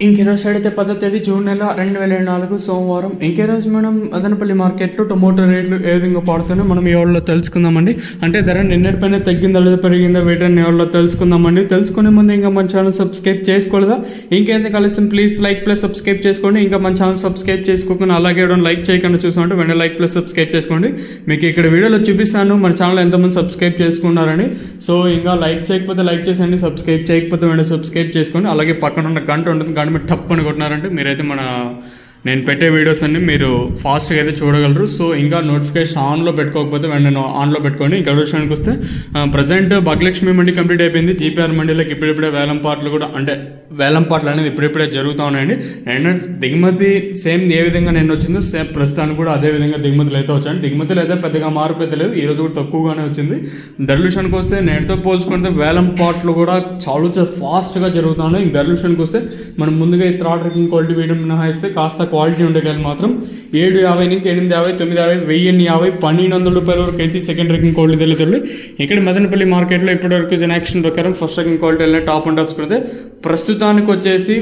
ఇంకెరోజు అయితే 10వ తేదీ జూన్ నెల 2024 సోమవారం. ఇంకెరోజు మనం మదనపల్లి మార్కెట్లో టొమాటో రేట్లు ఏ విధంగా పడుతున్నాయో మనం ఈ వాళ్ళలో తెలుసుకుందామండి. అంటే ధర నిన్నటిపైన తగ్గిందా లేదా పెరిగిందా వీటిని వాళ్ళలో తెలుసుకుందామండి. తెలుసుకునే ముందు ఇంకా మన ఛానల్ సబ్స్క్రైబ్ చేసుకోలేదా? ఇంకేంత కలిసి ప్లీజ్ లైక్ ప్లస్ సబ్స్క్రైబ్ చేసుకోండి. ఇంకా మన ఛానల్ సబ్స్క్రైబ్ చేసుకోకుండా అలాగే లైక్ చేయకుండా చూసుకుంటే వెంటనే లైక్ ప్లస్ సబ్స్క్రైబ్ చేసుకోండి. మీకు ఇక్కడ వీడియోలో చూపిస్తాను మన ఛానల్ ఎంతమంది సబ్స్క్రైబ్ చేసుకున్నారని. సో ఇంకా లైక్ చేయకపోతే లైక్ చేసండి, సబ్స్క్రైబ్ చేయకపోతే వెంటనే సబ్స్క్రైబ్ చేసుకోండి. అలాగే పక్కన ఉన్న గంట ఉంటుంది, గంట మీరు టప్ అని కొట్టినారంటే మీరైతే నేను పెట్టే వీడియోస్ అన్ని మీరు ఫాస్ట్గా అయితే చూడగలరు. సో ఇంకా నోటిఫికేషన్ ఆన్లో పెట్టుకోకపోతే వెంటనే ఆన్లో పెట్టుకోండి. ఇంకా విషయానికి వస్తే ప్రజెంట్ భాగ్యలక్ష్మి మండి కంప్లీట్ అయిపోయింది. జీపీఆర్ మండీలోకి ఇప్పుడిప్పుడే వేలం పాటలు కూడా వేలం పాటలు అనేది ఇప్పుడిప్పుడే జరుగుతూ ఉన్నాయండి. అండ్ దిగుమతి సేమ్ ఏ విధంగా నేను వచ్చిందో సేమ్ ప్రస్తుతానికి కూడా అదే విధంగా దిగుమతులు అయితే వచ్చాయి. దిగుమతులు అయితే పెద్దగా మార్పు అయితే లేదు, ఈరోజు కూడా తక్కువగానే వచ్చింది. ధరల విషయానికి వస్తే నేటితో పోల్చుకుంటే వేలం పాటలు కూడా చాలా ఫాస్ట్గా జరుగుతూ ఉన్నాయి. ధరల విషయానికి వస్తే మనం ముందుగా ఈ థర్డ్ రేటింగ్ క్వాలిటీ వీడియో మినహాయిస్తే కాస్త క్వాలిటీ ఉండేది మాత్రం 750 నుంచి 850, 950, 1050, 1200 రూపాయల వరకు అయితే సెకండ్ రేటింగ్ క్వాలిటీ తెలుస్తుంది. ఇక్కడ మదనపల్లి మార్కెట్లో ఇప్పటి వరకు యాక్షన్ ప్రకారం first rating quality top and tops పెడితే ప్రస్తుతానికి వచ్చేసి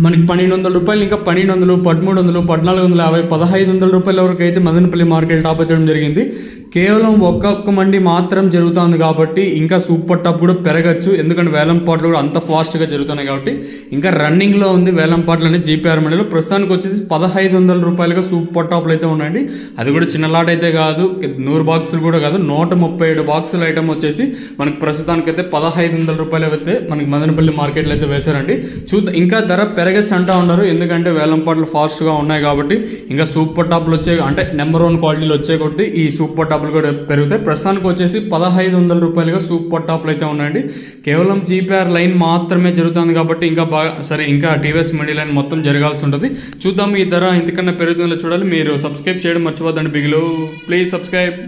మనకి 1200 రూపాయలు, ఇంకా 1200, 1300, 1450, 1500 రూపాయల వరకు అయితే మదనపల్లి మార్కెట్ టాప్ చేయడం జరిగింది. కేవలం ఒక్కొక్క మండి మాత్రం జరుగుతుంది కాబట్టి ఇంకా సూపర్ టాప్ కూడా పెరగచ్చు. ఎందుకంటే వేలం పాటలు కూడా అంత ఫాస్ట్గా జరుగుతున్నాయి కాబట్టి ఇంకా రన్నింగ్లో ఉంది వేలం పాటలు అనేది జీపీఆర్ మండీలో. ప్రస్తుతానికి వచ్చేసి 1500 రూపాయలుగా సూపర్ టాప్లు అయితే ఉన్నాయండి. అది కూడా చిన్న లాట్ అయితే కాదు, 100 బాక్సులు కూడా కాదు, 137 బాక్సుల ఐటమ్ వచ్చేసి మనకి ప్రస్తుతానికి అయితే 1500 రూపాయలు అయితే మనకి మదనపల్లి మార్కెట్లో అయితే వేశారండి. చూద్దాం, ఇంకా ధర పెరగచ్చు అంటా ఉన్నారు. ఎందుకంటే వేలం పాటలు ఫాస్ట్గా ఉన్నాయి కాబట్టి ఇంకా సూపర్ టాప్లు వచ్చే అంటే నెంబర్ 1 క్వాలిటీలు వచ్చే కొట్టి ఈ సూపర్ టాప్లు కూడా పెరుగుతాయి. ప్రస్తుతానికి వచ్చేసి 1500 రూపాయలుగా సూపర్ టాప్లు అయితే ఉన్నాయండి. కేవలం జీపీఆర్ లైన్ మాత్రమే జరుగుతుంది కాబట్టి ఇంకా బాగా సరే, ఇంకా టీవీఎస్ మండీ లైన్ మొత్తం జరగాల్సి ఉంటుంది. చూద్దాం ఈ ధర ఇంతకన్నా పెరుగుతుందో చూడాలి. మీరు సబ్స్క్రైబ్ చేయడం మర్చిపోద్దండి. బిగులు ప్లీజ్ సబ్స్క్రైబ్.